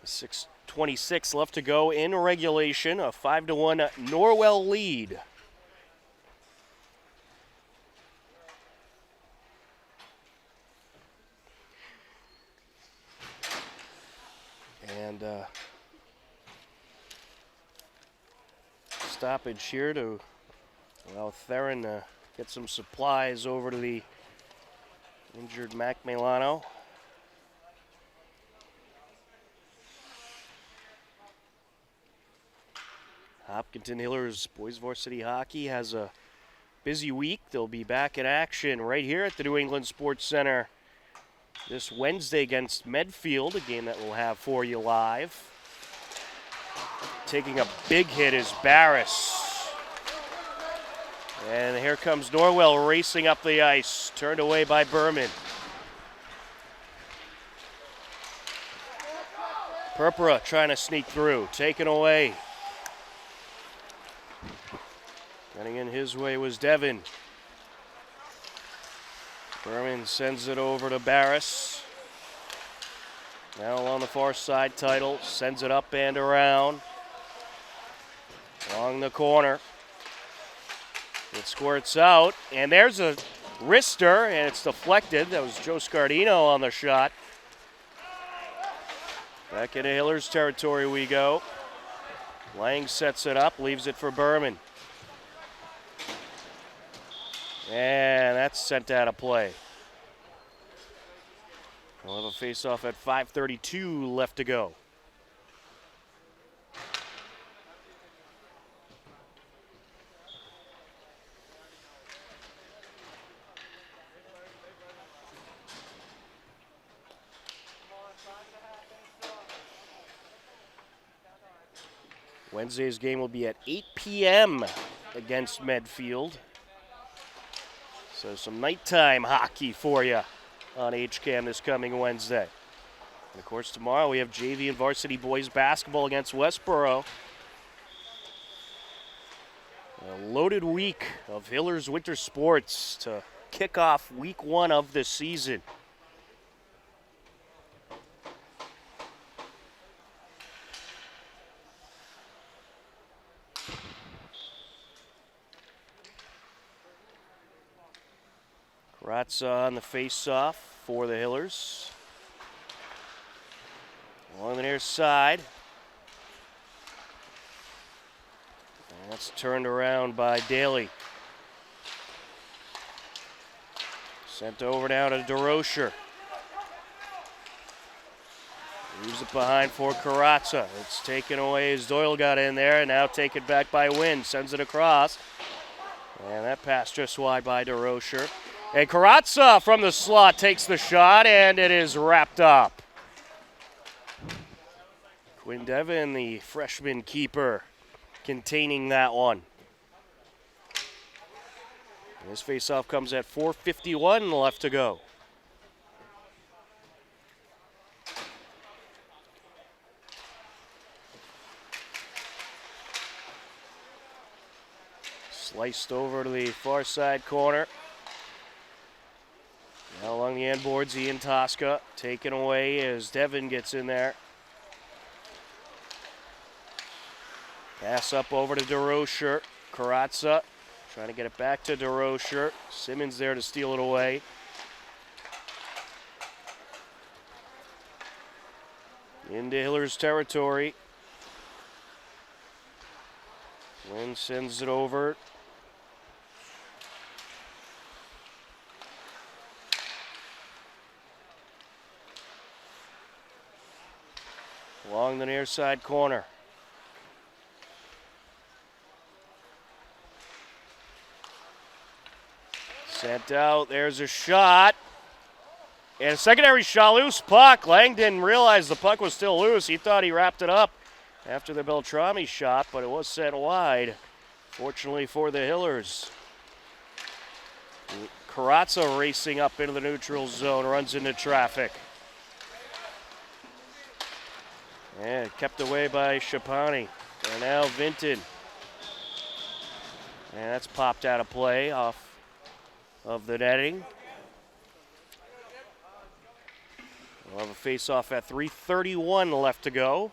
[SPEAKER 1] 6:26 left to go in regulation. A 5-1 Norwell lead. And stoppage here to allow Theron to get some supplies over to the injured Mac Milano. Hopkinton Hillers Boys Varsity Hockey has a busy week. They'll be back in action right here at the New England Sports Center this Wednesday against Medfield, a game that we'll have for you live. Taking a big hit is Barris. And here comes Norwell racing up the ice, turned away by Berman. Purpura trying to sneak through, taken away. Getting in his way was Devin. Berman sends it over to Barris. Now along the far side, Title sends it up and around. Along the corner. It squirts out, and there's a wrister, and it's deflected. That was Joe Scardino on the shot. Back into Hillers territory we go. Lang sets it up, leaves it for Berman. And that's sent out of play. We'll have a face-off at 5:32 left to go. Wednesday's game will be at 8 p.m. against Medfield. So some nighttime hockey for you on HCAM this coming Wednesday. And of course tomorrow we have JV and varsity boys basketball against Westboro. A loaded week of Hillers winter sports to kick off week 1 of the season. Karatza on the face-off for the Hillers. Along the near side. And that's turned around by Daly. Sent over now to DeRocher. Moves it behind for Karatza. It's taken away as Doyle got in there, and now taken back by Wynn. Sends it across. And that pass just wide by DeRocher. And Karatza from the slot takes the shot, and it is wrapped up. Quinn Devon, the freshman keeper, containing that one. And this faceoff comes at 4:51 left to go. Sliced over to the far side corner. Now along the end boards, Ian Tosca taken away as Devon gets in there. Pass up over to DeRocher. Karatza trying to get it back to DeRocher. Simmons there to steal it away. Into Hillers territory. Wynn sends it over. Along the near side corner. Sent out, there's a shot. And a secondary shot, loose puck. Lang didn't realize the puck was still loose. He thought he wrapped it up after the Beltrami shot, but it was sent wide, fortunately for the Hillers. Karatza racing up into the neutral zone, runs into traffic. And kept away by Shapani. And now Vinton. And that's popped out of play off of the netting. We'll have a face-off at 3:31 left to go,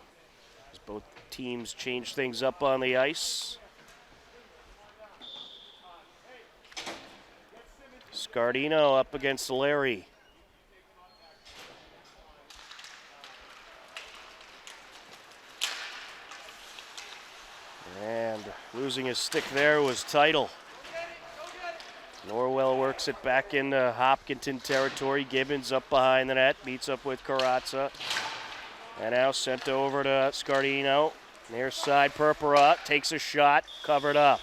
[SPEAKER 1] as both teams change things up on the ice. Scardino up against Larry. And losing his stick there was Title. Norwell works it back into Hopkinton territory. Gibbons up behind the net, meets up with Karatza. And now sent over to Scardino. Near side, Purpura takes a shot, covered up.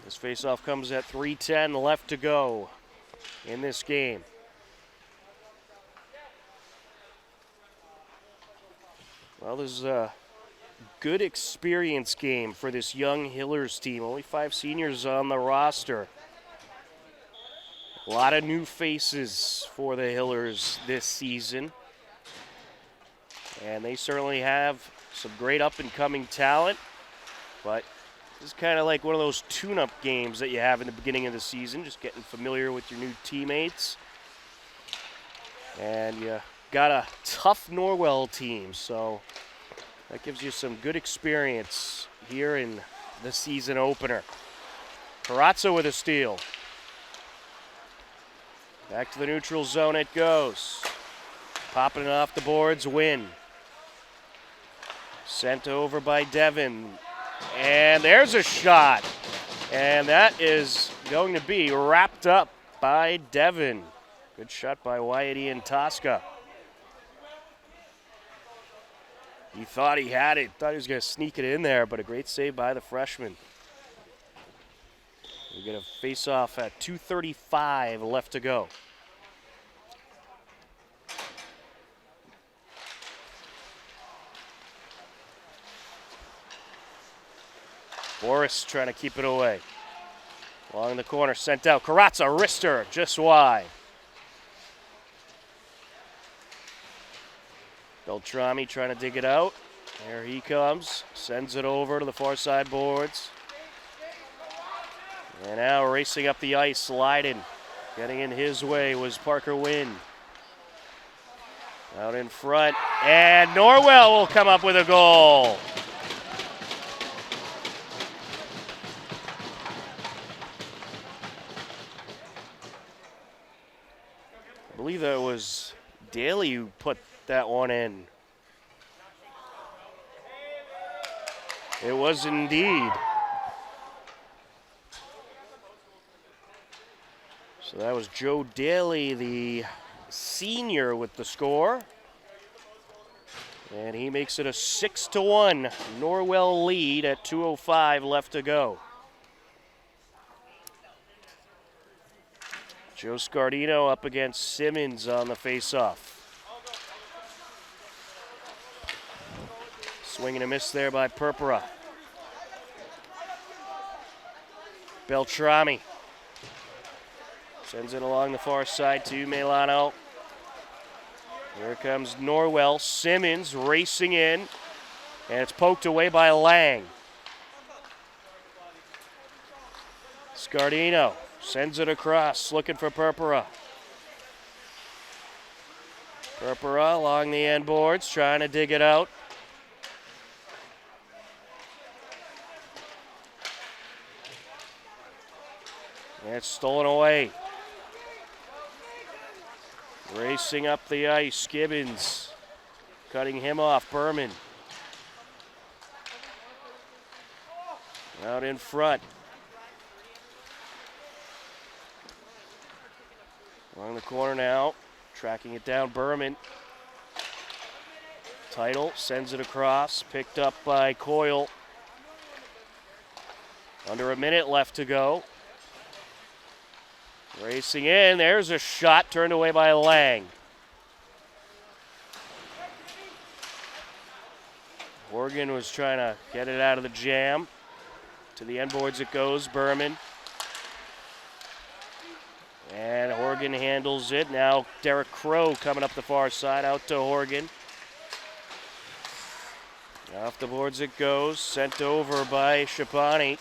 [SPEAKER 1] This faceoff comes at 3:10 left to go in this game. Well, this is a good experience game for this young Hillers team. Only 5 seniors on the roster. A lot of new faces for the Hillers this season. And they certainly have some great up-and-coming talent. But this is kind of like one of those tune-up games that you have in the beginning of the season, just getting familiar with your new teammates. And you got a tough Norwell team, so that gives you some good experience here in the season opener. Karatza with a steal. Back to the neutral zone it goes. Popping it off the boards, Wynn. Sent over by Devon. And there's a shot. And that is going to be wrapped up by Devon. Good shot by Wyatt Ian Tosca. He thought he had it, thought he was going to sneak it in there, but a great save by the freshman. We get a face-off at 2:35 left to go. Boris trying to keep it away. Along the corner, sent out. Karatza, wrister, just wide. Beltrami trying to dig it out. There he comes. Sends it over to the far side boards. And now racing up the ice, sliding. Getting in his way was Parker Wynn. Out in front. And Norwell will come up with a goal. believe that was Daly who put that one in. It was indeed. So that was Joe Daly, the senior, with the score. And he makes it a 6-1 Norwell lead at 2:05 left to go. Joe Scardino up against Simmons on the faceoff. Swing and a miss there by Purpura. Beltrami sends it along the far side to Milano. Here comes Norwell. Simmons racing in, and it's poked away by Lang. Scardino sends it across, looking for Purpura. Purpura along the end boards, trying to dig it out. And it's stolen away. Racing up the ice, Gibbons cutting him off. Berman out in front. Along the corner now, tracking it down, Berman. Title sends it across, picked up by Coyle. Under a minute left to go. Racing in, there's a shot turned away by Lang. Horgan was trying to get it out of the jam. To the end boards it goes, Berman. And Horgan handles it. Now Derek Crow coming up the far side, out to Horgan. Off the boards it goes, sent over by Shapani.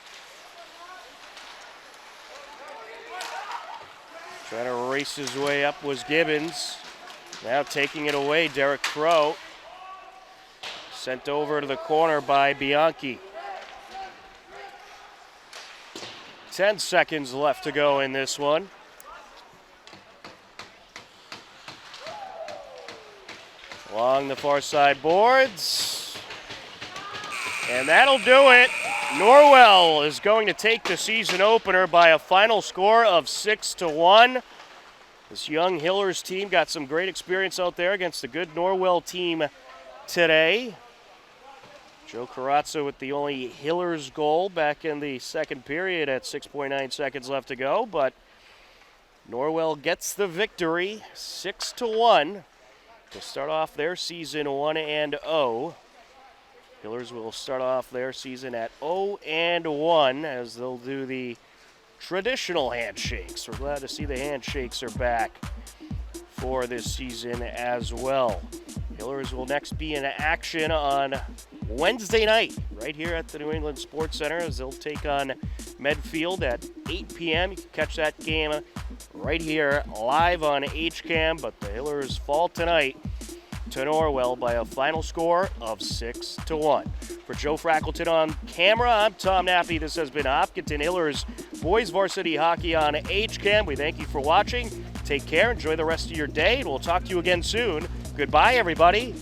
[SPEAKER 1] Trying to race his way up was Gibbons. Now taking it away, Derek Crow. Sent over to the corner by Bianchi. 10 seconds left to go in this one. Along the far side boards. And that'll do it. Norwell is going to take the season opener by a final score of 6-1. This young Hillers team got some great experience out there against a good Norwell team today. Joe Carrazza with the only Hillers goal back in the second period at 6.9 seconds left to go, but Norwell gets the victory, 6-1, to start off their season 1-0. Hillers will start off their season at 0-1 as they'll do the traditional handshakes. We're glad to see the handshakes are back for this season as well. Hillers will next be in action on Wednesday night right here at the New England Sports Center as they'll take on Medfield at 8 p.m. You can catch that game right here live on HCAM, but the Hillers fall tonight to Norwell by a final score of 6-1. For Joe Frackleton on camera, I'm Tom Nappy. This has been Hopkinton Hillers Boys Varsity Hockey on HCAM. We thank you for watching. Take care. Enjoy the rest of your day, and we'll talk to you again soon. Goodbye, everybody.